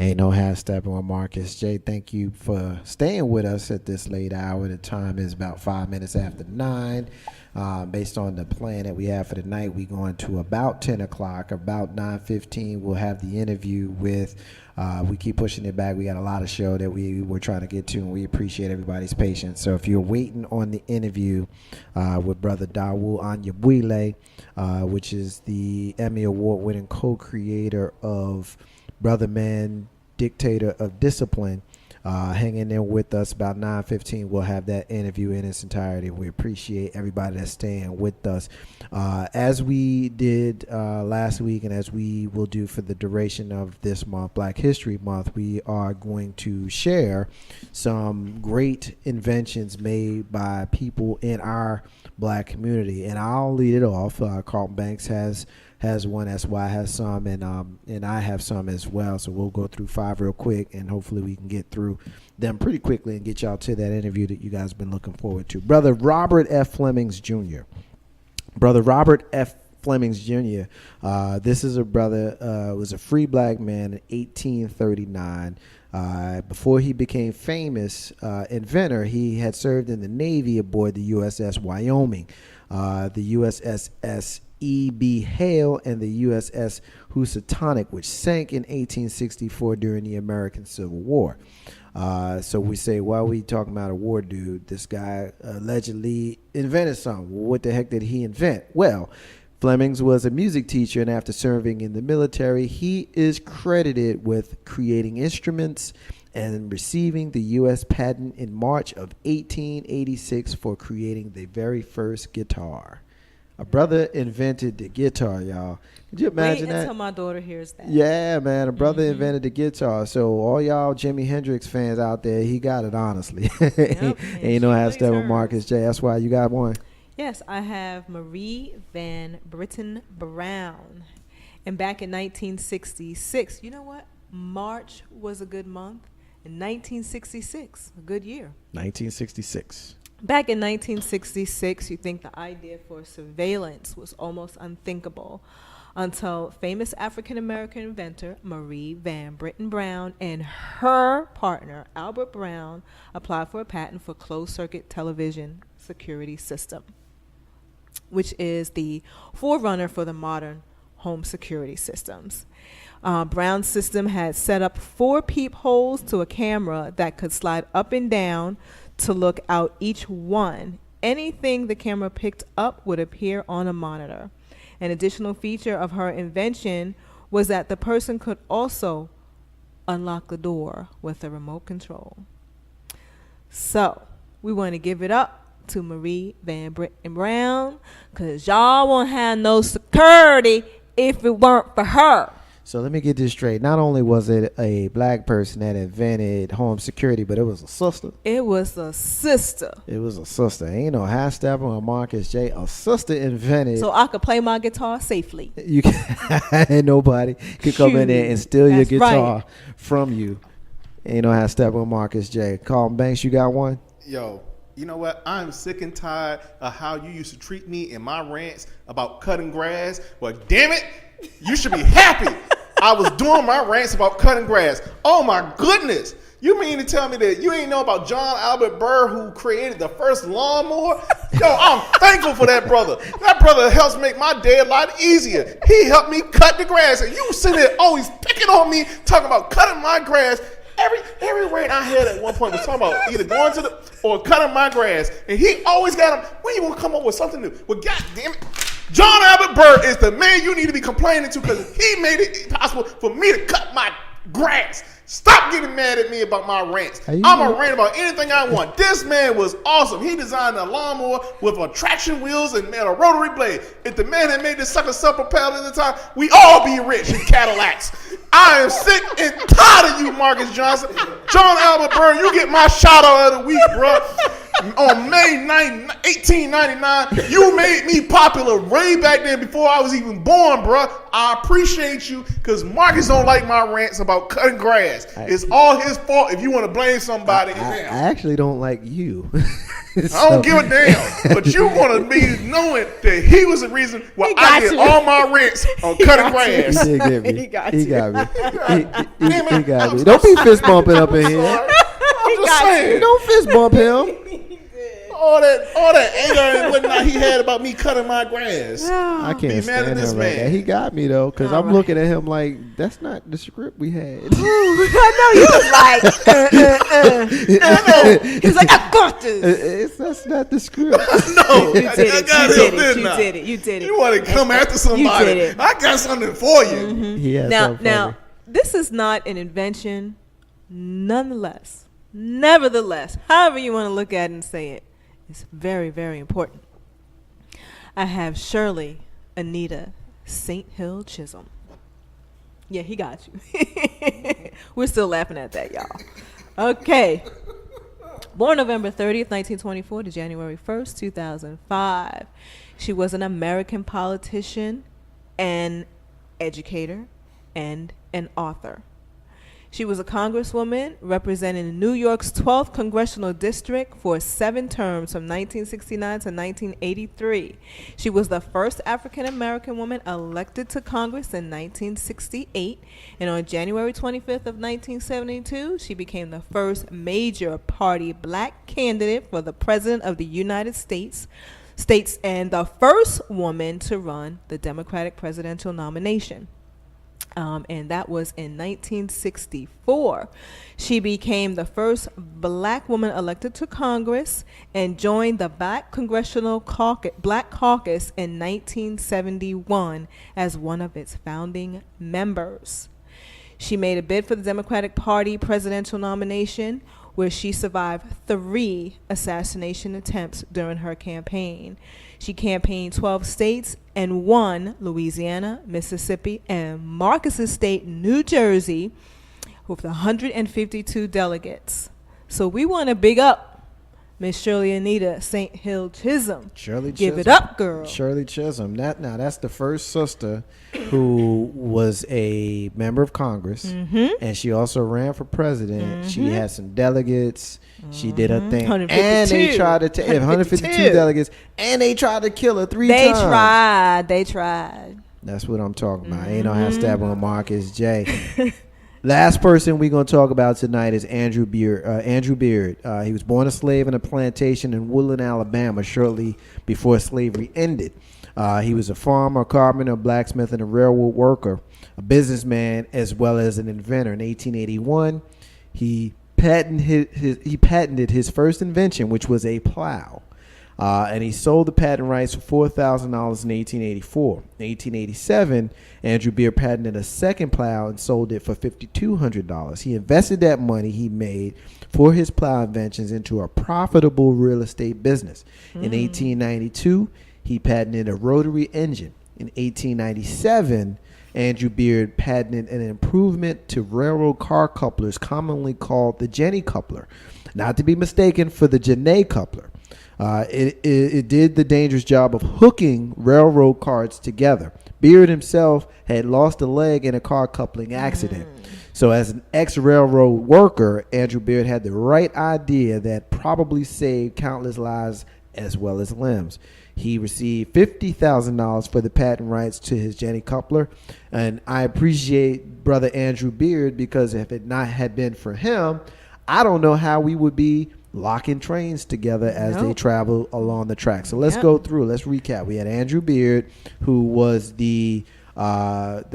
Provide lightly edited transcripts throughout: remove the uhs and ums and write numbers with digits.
Ain't no half stepping with Marcus J. Thank you for staying with us at this late hour. The time is about 5 minutes after 9. Based on the plan that we have for the night, we going to about 10 o'clock. About 9:15, we'll have the interview with. We keep pushing it back. We got a lot of show that we were trying to get to, and we appreciate everybody's patience. So if you're waiting on the interview with Brother Dawu Anyabwile, which is the Emmy Award-winning co-creator of Brother Man, Dictator of Discipline, hanging there with us about 9:15. We'll have that interview in its entirety. We appreciate everybody that's staying with us. As we did last week, and as we will do for the duration of this month, Black History Month, we are going to share some great inventions made by people in our Black community. And I'll lead it off. Carlton Banks has one, SY has some, and I have some as well. So we'll go through 5 real quick, and hopefully we can get through them pretty quickly and get y'all to that interview that you guys have been looking forward to. Brother Robert F. Flemings Jr. Brother Robert F. Flemings Jr. This is a brother, was a free Black man in 1839. Before he became famous inventor, he had served in the Navy aboard the USS Wyoming, the USS E.B. Hale, and the USS Housatonic, which sank in 1864 during the American Civil War. So we say, why are we talking about a war dude? This guy allegedly invented something. Well, what the heck did he invent? Well, Flemings was a music teacher, and after serving in the military, he is credited with creating instruments and receiving the U.S. patent in March of 1886 for creating the very first guitar. A brother invented the guitar, y'all. Could you imagine that? Wait until my daughter hears that. Yeah, man. A brother invented the guitar. So all y'all Jimi Hendrix fans out there, he got it, honestly. Yep, Ain't no half step with Marcus J. That's why you got one. Yes, I have Marie Van Britten Brown. And back in 1966, you know what? March was a good month. In 1966, a good year. 1966. Back in 1966, you think the idea for surveillance was almost unthinkable until famous African-American inventor Marie Van Britten Brown and her partner, Albert Brown, applied for a patent for closed-circuit television security system, which is the forerunner for the modern home security systems. Brown's system had set up 4 peepholes to a camera that could slide up and down to look out each one. Anything the camera picked up would appear on a monitor. An additional feature of her invention was that the person could also unlock the door with a remote control. So we want to give it up to Marie Van Britten Brown, because y'all won't have no security if it weren't for her. So let me get this straight. Not only was it a Black person that invented home security, but it was a sister. It was a sister. It was a sister. Ain't no half stepper or Marcus J. A sister invented. So I could play my guitar safely. You can, nobody could come in there and steal your guitar from you. Ain't no half stepper or Marcus J. Carlton Banks, you got one? Yo, you know what? I'm sick and tired of how you used to treat me in my rants about cutting grass. Well, damn it, you should be happy. I was doing my rants about cutting grass. Oh my goodness. You mean to tell me that you ain't know about John Albert Burr, who created the first lawnmower? Yo, I'm thankful for that brother. That brother helps make my day a lot easier. He helped me cut the grass. And you sitting there always picking on me, talking about cutting my grass. Every rant I had at one point was talking about either going to the or cutting my grass. And he always got him, when you want to come up with something new? Well, God damn it. John Albert Burr is the man you need to be complaining to, because he made it possible for me to cut my grass. Stop getting mad at me about my rants. I'm going to rant about anything I want. This man was awesome. He designed a lawnmower with traction wheels and made a rotary blade. If the man had made this sucker self-propelled at the time, we all be rich in Cadillacs. I am sick and tired of you, Marcus Johnson. John Albert Burr, you get my shout out of the week, bro. on May 9th, 1899. You made me popular way back then before I was even born, bruh. I appreciate you because Marcus don't like my rants about cutting grass. It's all his fault if you want to blame somebody. I actually don't like you. I don't give a damn. But you want to be knowing that he was the reason why I did all my rants on cutting grass. He did get me. He got He you. got me. He got me. I'm Don't be fist bumping up in here. I'm just saying. Don't fist bump him. All that anger and whatnot he had about me cutting my grass. I Be can't mad at stand this him right man. now. He got me though, because I'm looking at him like that's not the script we had. I know you was like, he was like, I got this. That's not the script. No, You I did it. got You him, did it. didn't You I? did it. You did it. You want to come after You somebody? did it. I got something for you. He had Now, something for me. this is not an invention, nonetheless. Nevertheless, however you want to look at it and say it, it's very, very important. I have Shirley Anita St. Hill Chisholm. Yeah, he got you. We're still laughing at that, y'all. Okay. Born November 30th, 1924 to January 1st, 2005. She was an American politician, an educator, and an author. She was a congresswoman representing New York's 12th congressional district for 7 terms from 1969 to 1983. She was the first African-American woman elected to Congress in 1968. And on January 25th of 1972, she became the first major party black candidate for the President of the United States and the first woman to run the Democratic presidential nomination. And that was in 1964. She became the first black woman elected to Congress and joined the Black Caucus in 1971 as one of its founding members. She made a bid for the Democratic Party presidential nomination, where she survived 3 assassination attempts during her campaign. She campaigned 12 states and won Louisiana, Mississippi, and Marcus's state, New Jersey, with 152 delegates. So we want to big up Miss Shirley Anita St. Hill Chisholm. Shirley Give Chisholm. it up, girl. Shirley Chisholm. That's the first sister who was a member of Congress, and she also ran for president. She had some delegates. She did her thing, 152. and they tried to take 152 delegates, and they tried to kill her 3 They times. They tried. That's what I'm talking about. Ain't no half stabbing with Marcus J. Last person we're going to talk about tonight is Andrew Beard. He was born a slave in a plantation in Woodland, Alabama, shortly before slavery ended. He was a farmer, a carpenter, a blacksmith, and a railroad worker, a businessman, as well as an inventor. In 1881, he patented his first invention, which was a plow. And he sold the patent rights for $4,000 in 1884. In 1887, Andrew Beard patented a second plow and sold it for $5,200. He invested that money he made for his plow inventions into a profitable real estate business. In 1892, he patented a rotary engine. In 1897, Andrew Beard patented an improvement to railroad car couplers commonly called the Jenny coupler, not to be mistaken for the Janae coupler. It did the dangerous job of hooking railroad cars together. Beard himself had lost a leg in a car coupling accident. So as an ex-railroad worker, Andrew Beard had the right idea that probably saved countless lives as well as limbs. He received $50,000 for the patent rights to his Jenny coupler. And I appreciate Brother Andrew Beard, because if it not had been for him, I don't know how we would be locking trains together as they travel along the track. So let's go through. Let's recap. We had Andrew Beard, who was the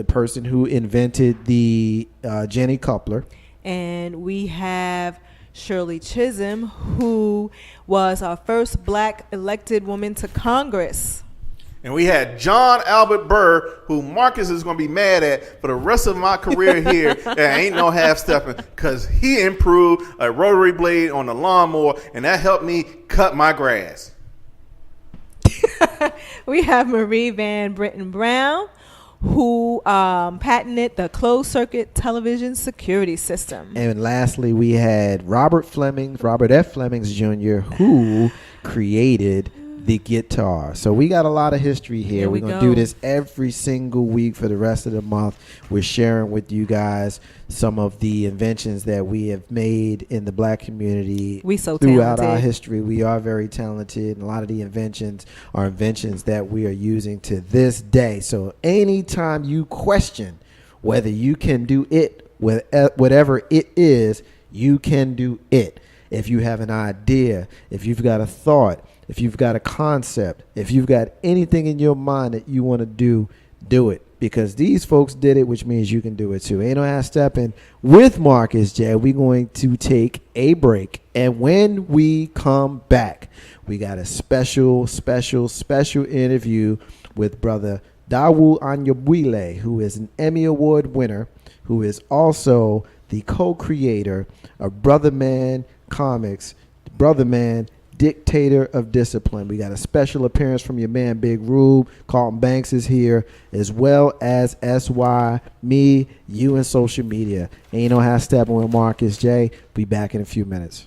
person who invented the Jenny coupler. And we have Shirley Chisholm, who was our first black elected woman to Congress. And we had John Albert Burr, who Marcus is going to be mad at for the rest of my career here. There ain't no half stepping, because he improved a rotary blade on the lawnmower, and that helped me cut my grass. We have Marie Van Britton Brown, who patented the closed circuit television security system. And lastly, we had Robert F. Flemings Jr., who created the guitar. So we got a lot of history here. We're going to do this every single week for the rest of the month. We're sharing with you guys some of the inventions that we have made in the black community throughout our history. We are very talented, and a lot of the inventions are inventions that we are using to this day. So anytime you question whether you can do it, whatever it is, you can do it. If you have an idea, if you've got a thought, if you've got a concept, if you've got anything in your mind that you want to do it. Because these folks did it, which means you can do it too. Ain't no ass stepping with Marcus J. We're going to take a break. And when we come back, we got a special interview with brother Dawu Anyabwile, who is an Emmy Award winner, who is also the co-creator of Brother Man Comics, Brother Man Dictator of Discipline. We got a special appearance from your man Big Rube. Carlton Banks is here, as well as SY, me, you, and social media. Ain't no half stepping with Marcus J. Be back in a few minutes.